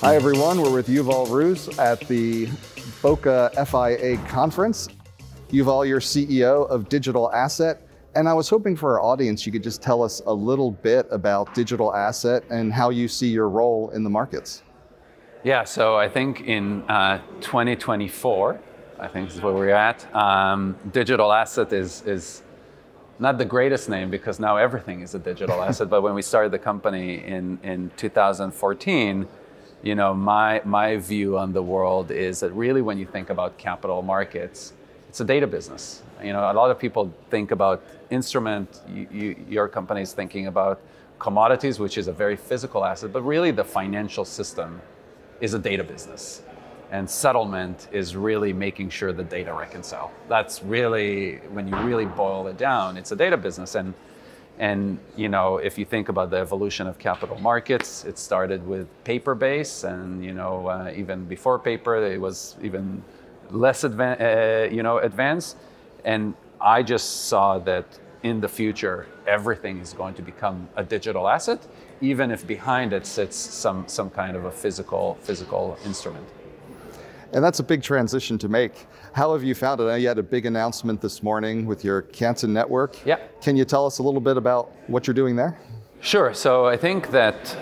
Hi everyone, we're with Yuval Rooz at the Boca FIA conference. Yuval, you're CEO of Digital Asset, and I was hoping for our audience you could just tell us a little bit about Digital Asset and how you see your role in the markets. Yeah, so I think in 2024, I think is where we're at. Digital Asset is not the greatest name because now everything is a digital asset, but when we started the company in 2014, you know, my view on the world is that really when you think about capital markets, it's a data business. You know, a lot of people think about instrument, your company is thinking about commodities, which is a very physical asset, but really the financial system is a data business. And settlement is really making sure the data reconcile. That's really, when you really boil it down, it's a data business. And you know, if you think about the evolution of capital markets, it started with paper-based, and you know, even before paper, it was even less advanced. And I just saw that in the future, everything is going to become a digital asset, even if behind it sits some kind of a physical instrument. And that's a big transition to make. How have you found it? I know you had a big announcement this morning with your Canton network. Yeah. Can you tell us a little bit about what you're doing there? Sure. So I think that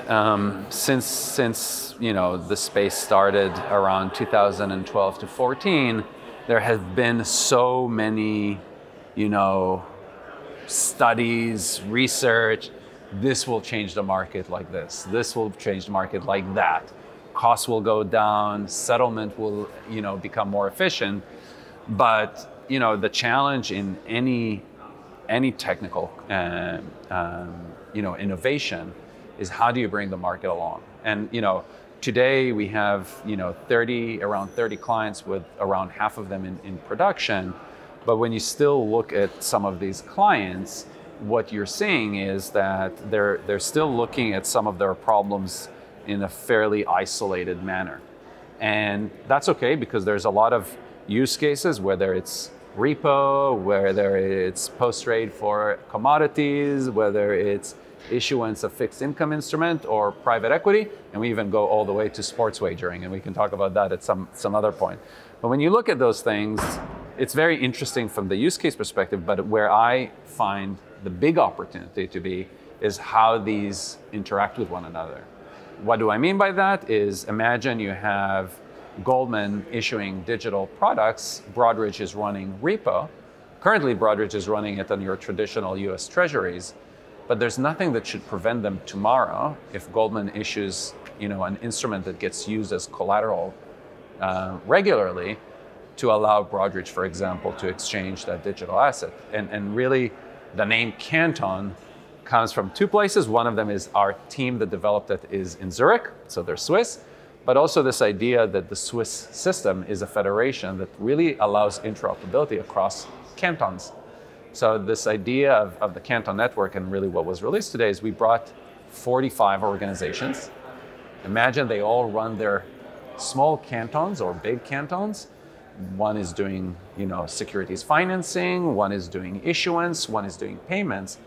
since you know the space started around 2012 to 14, there have been so many, you know, studies, research. This will change the market like this. This will change the market like that. Costs will go down, settlement will, you know, become more efficient. But, you know, the challenge in any technical, you know, innovation is how do you bring the market along? And, you know, today we have, you know, around 30 clients with around half of them in production. But when you still look at some of these clients, what you're seeing is that they're still looking at some of their problems in a fairly isolated manner. And that's okay because there's a lot of use cases, whether it's repo, whether it's post-trade for commodities, whether it's issuance of fixed income instrument or private equity, and we even go all the way to sports wagering, and we can talk about that at some other point. But when you look at those things, it's very interesting from the use case perspective, but where I find the big opportunity to be is how these interact with one another. What do I mean by that is imagine you have Goldman issuing digital products, Broadridge is running repo. Currently, Broadridge is running it on your traditional US treasuries, but there's nothing that should prevent them tomorrow if Goldman issues, you know, an instrument that gets used as collateral regularly to allow Broadridge, for example, to exchange that digital asset. And really, the name Canton comes from two places. One of them is our team that developed it is in Zurich, so they're Swiss, but also this idea that the Swiss system is a federation that really allows interoperability across cantons. So this idea of the Canton network, and really what was released today, is we brought 45 organizations. Imagine they all run their small cantons or big cantons. One is doing, you know, securities financing, one is doing issuance, one is doing payments.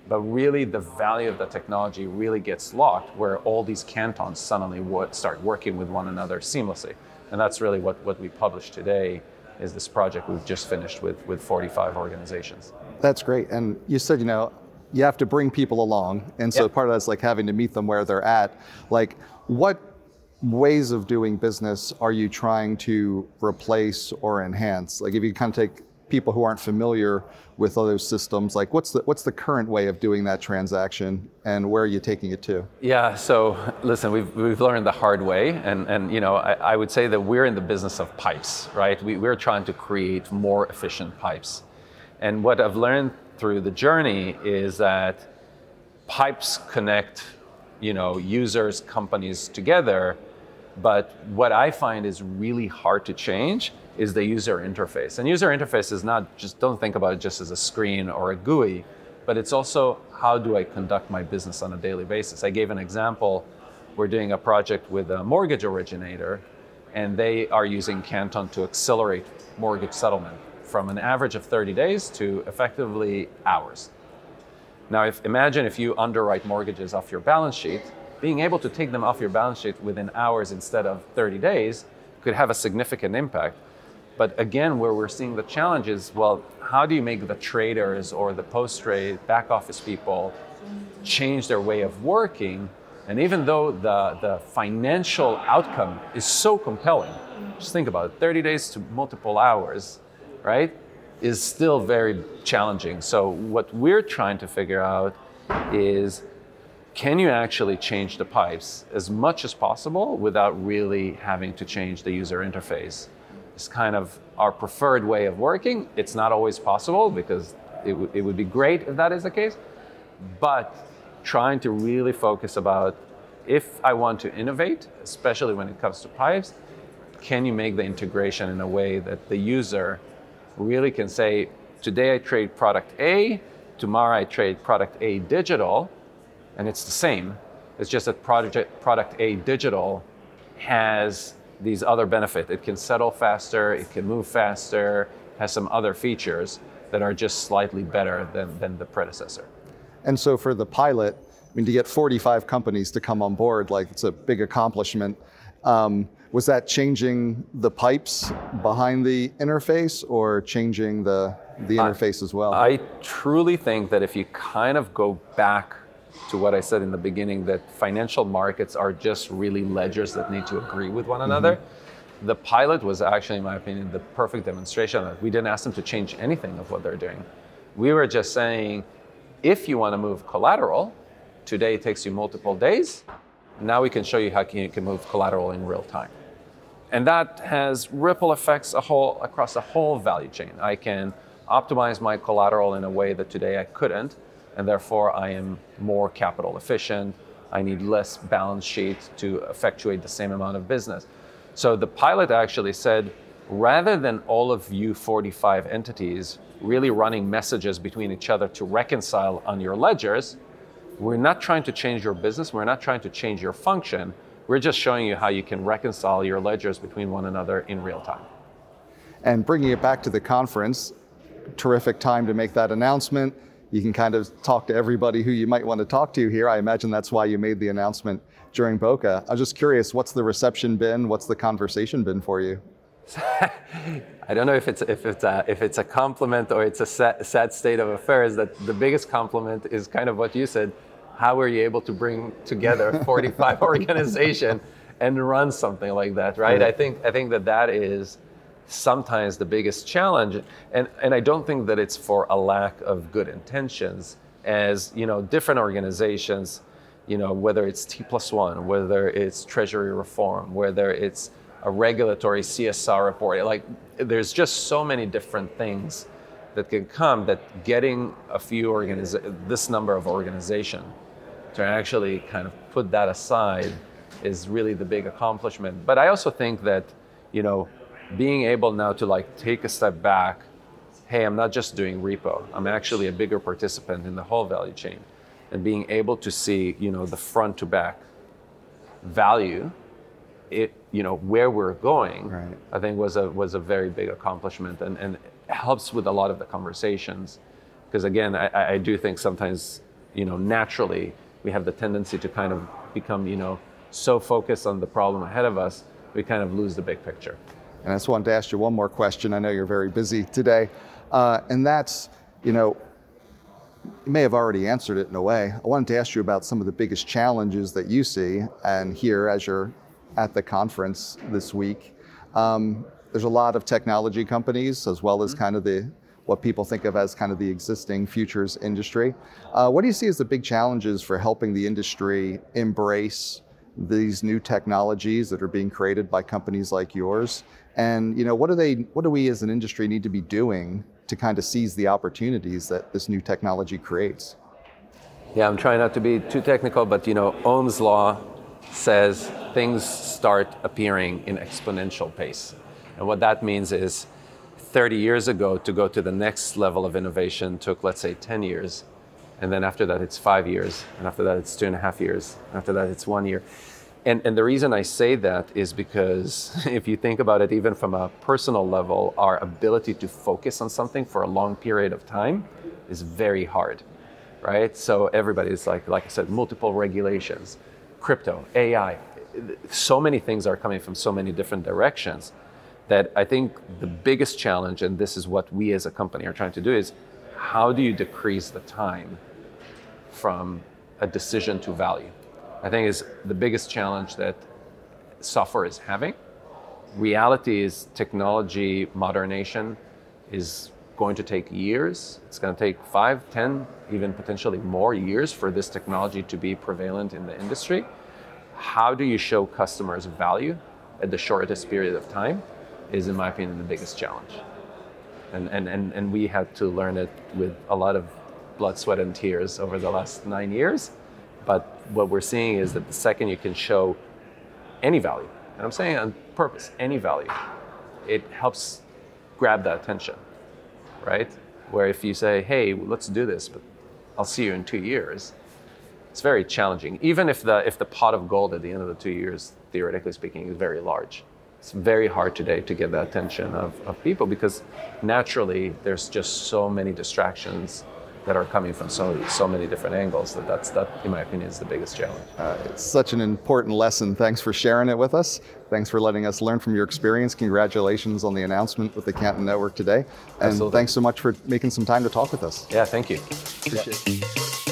But really the value of the technology really gets locked where all these cantons suddenly start working with one another seamlessly. And that's really what we published today is this project we've just finished with 45 organizations. That's great. And you said, you know, you have to bring people along. And so part of that's like having to meet them where they're at. Like, what ways of doing business are you trying to replace or enhance? Like, if you kind of take people who aren't familiar with other systems, like what's the current way of doing that transaction and where are you taking it to? Yeah, so listen, we've learned the hard way, and you know, I would say that we're in the business of pipes, right? We're trying to create more efficient pipes. And what I've learned through the journey is that pipes connect, you know, users, companies together, but what I find is really hard to change is the user interface. And user interface is not just, don't think about it just as a screen or a GUI, but it's also how do I conduct my business on a daily basis. I gave an example. We're doing a project with a mortgage originator, and they are using Canton to accelerate mortgage settlement from an average of 30 days to effectively hours. Now, imagine if you underwrite mortgages off your balance sheet, being able to take them off your balance sheet within hours instead of 30 days could have a significant impact. But again, where we're seeing the challenge is, well, how do you make the traders or the post-trade back office people change their way of working? And even though the financial outcome is so compelling, just think about it, 30 days to multiple hours, right, is still very challenging. So what we're trying to figure out is, can you actually change the pipes as much as possible without really having to change the user interface? It's kind of our preferred way of working. It's not always possible because it would be great if that is the case, but trying to really focus about, if I want to innovate, especially when it comes to pipes, can you make the integration in a way that the user really can say, today I trade product A, tomorrow I trade product A digital, and it's the same. It's just that product A digital has these other benefits. It can settle faster, it can move faster, has some other features that are just slightly better than the predecessor. And so for the pilot, I mean, to get 45 companies to come on board, like, it's a big accomplishment. Was that changing the pipes behind the interface or changing the interface as well? I truly think that if you kind of go back to what I said in the beginning, that financial markets are just really ledgers that need to agree with one another. The pilot was actually, in my opinion, the perfect demonstration of it. We didn't ask them to change anything of what they're doing. We were just saying, if you want to move collateral, today it takes you multiple days. Now we can show you how you can move collateral in real time. And that has ripple effects across the whole value chain. I can optimize my collateral in a way that today I couldn't, and therefore I am more capital efficient. I need less balance sheet to effectuate the same amount of business. So the pilot actually said, rather than all of you 45 entities really running messages between each other to reconcile on your ledgers, we're not trying to change your business, we're not trying to change your function, we're just showing you how you can reconcile your ledgers between one another in real time. And bringing it back to the conference, terrific time to make that announcement. You can kind of talk to everybody who you might want to talk to here. I imagine that's why you made the announcement during Boca. I was just curious, what's the reception been? What's the conversation been for you? I don't know if it's a compliment or it's a sad state of affairs. That the biggest compliment is kind of what you said. How were you able to bring together 45 organizations and run something like that, right? I think that is sometimes the biggest challenge, and I don't think that it's for a lack of good intentions. As you know, different organizations, you know, whether it's T+1, whether it's treasury reform, whether it's a regulatory CSR report, like, there's just so many different things that can come, that getting this number of organizations to actually kind of put that aside is really the big accomplishment. But I also think that, you know, being able now to like take a step back, hey, I'm not just doing repo, I'm actually a bigger participant in the whole value chain, and being able to see, you know, the front to back value, you know, where we're going, right, I think was a very big accomplishment, and helps with a lot of the conversations. Because again, I do think sometimes, you know, naturally we have the tendency to kind of become, you know, so focused on the problem ahead of us, we kind of lose the big picture. And I just wanted to ask you one more question. I know you're very busy today. And that's, you know, you may have already answered it in a way. I wanted to ask you about some of the biggest challenges that you see and hear as you're at the conference this week. There's a lot of technology companies, as well as kind of what people think of as kind of the existing futures industry. What do you see as the big challenges for helping the industry embrace these new technologies that are being created by companies like yours? And you know, what do we as an industry need to be doing to kind of seize the opportunities that this new technology creates? Yeah, I'm trying not to be too technical, but you know, Ohm's law says things start appearing in exponential pace. And what that means is 30 years ago, to go to the next level of innovation took, let's say, 10 years. And then after that, it's 5 years. And after that, it's 2.5 years. After that, it's 1 year. And the reason I say that is because if you think about it, even from a personal level, our ability to focus on something for a long period of time is very hard. right? So everybody's like I said, multiple regulations, crypto, AI, so many things are coming from so many different directions that I think the biggest challenge, and this is what we as a company are trying to do, is how do you decrease the time from a decision to value? I think is the biggest challenge that software is having. Reality is technology modernization is going to take years. It's going to take 5, 10, even potentially more years for this technology to be prevalent in the industry. How do you show customers value at the shortest period of time is, in my opinion, the biggest challenge. And we had to learn it with a lot of blood, sweat, and tears over the last 9 years. But what we're seeing is that the second you can show any value, and I'm saying on purpose, any value, it helps grab the attention, right? Where if you say, hey, let's do this, but I'll see you in 2 years, it's very challenging. Even if the pot of gold at the end of the 2 years, theoretically speaking, is very large. It's very hard today to get the attention of people because naturally there's just so many distractions that are coming from so many different angles that in my opinion is the biggest challenge. It's such an important lesson. Thanks for sharing it with us. Thanks for letting us learn from your experience. Congratulations on the announcement with the Canton Network today. And Absolutely. Thanks so much for making some time to talk with us. Yeah, thank you. Appreciate it.